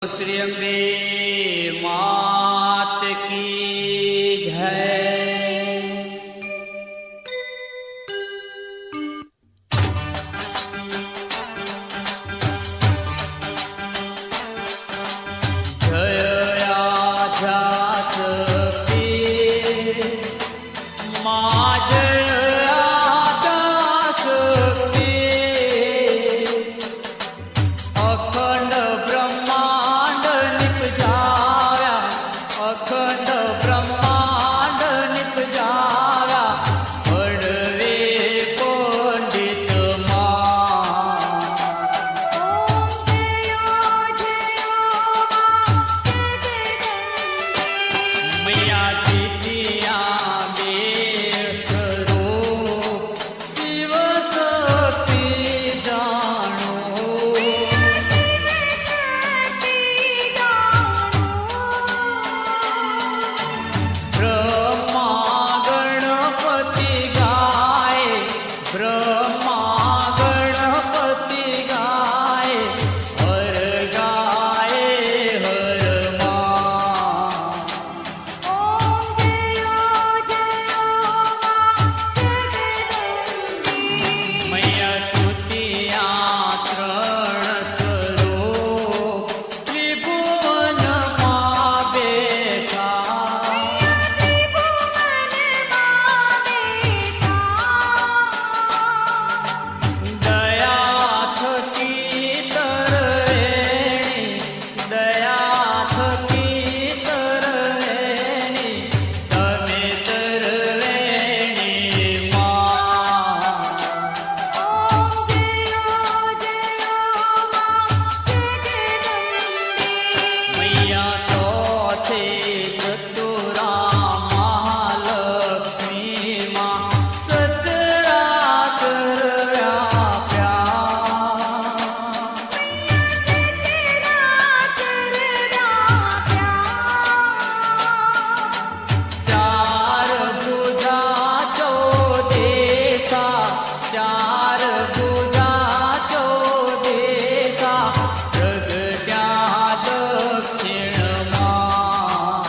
श्री अम्बे मात की जय। जय आद्या शक्ति मां, जय आद्या शक्ति, अखंड ब्रह्मांड निपजाव्या, अखंड ब्रह्मांड निपजाव्या, अडवे पंडित मां। मैया तिथिया स्वरूप शिव शक्ति जानो, ब्रह्मा गणपति गाए, ब्रह्मा गणपति गाए, हर गाए हर मां। मैया स्तुतिया त्रण स्वरूप त्रिभुवन मां बेठा, दया थकी तरवेणी, दया थकी तरवेणी, तमे तरवेणी मां। मैया तो छे चतुरा महालक्ष्मी मां, सचराचर व्याप्या, चार भुजा चौदेसा, चार भुजा चौदेसा, प्रगट्या दक्षिण मां।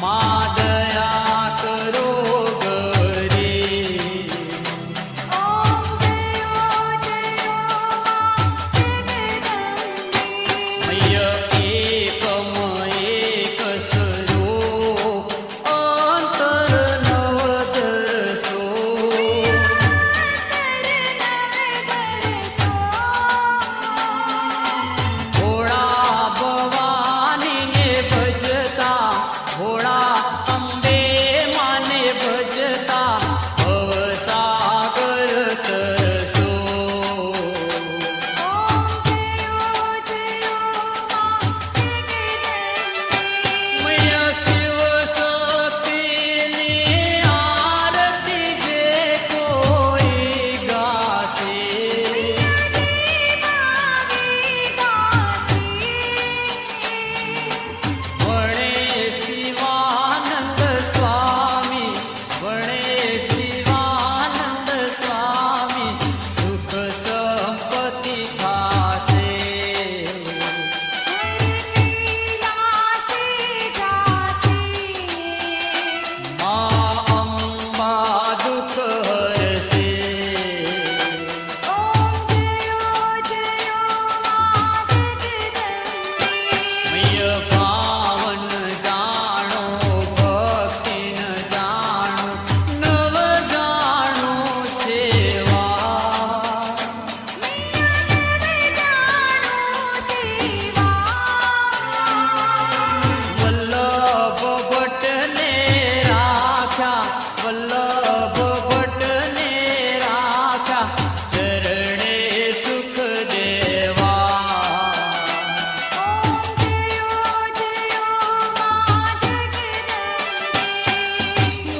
મા દયા કરો ગરે મૈય એકમ એક સ્વરૂપ અંતર નવ દરસો ભોળા ભવાનીને ભજતા ભોળા અંબે માને ભજતા ભવસાગર તરસો મૈય શિવ શક્તિની આરતી જે કોઈ ગાશે વણે શિવાનંદ સ્વામી વણે શિવાનંદ સ્વામી સુખ સંપત્તિ થાશે મા અંબા દુઃખ હરશે મૈય પાવન જાણો ભક્તિ ન જાણો નવ જાણો સેવા વલ્લભ ભટ્ટને રાખ્યા વલ્લભ ભટ્ટને રાખ્યા ચરણે સુખ દેવા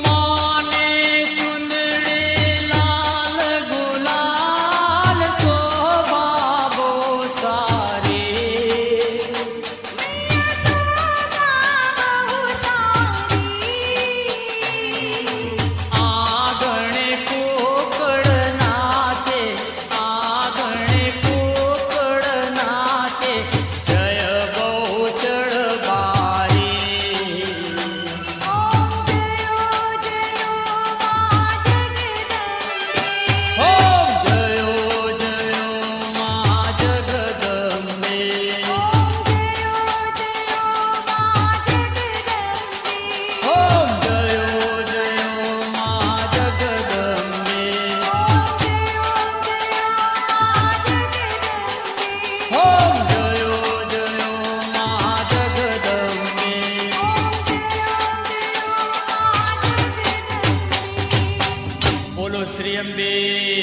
માને ચુંદડી લાલ ગુલાલ શોભા બહુ સારી આંગણે કોકડ નાચે આંગણે કોકડ નાચે જય બહુચર બારી ઓમ જયો જયો મા જગદંબે ઓમ જયો જયો મા જગદંબે ઓમ જયો જયો મા જગદંબે બોલો શ્રી અંબે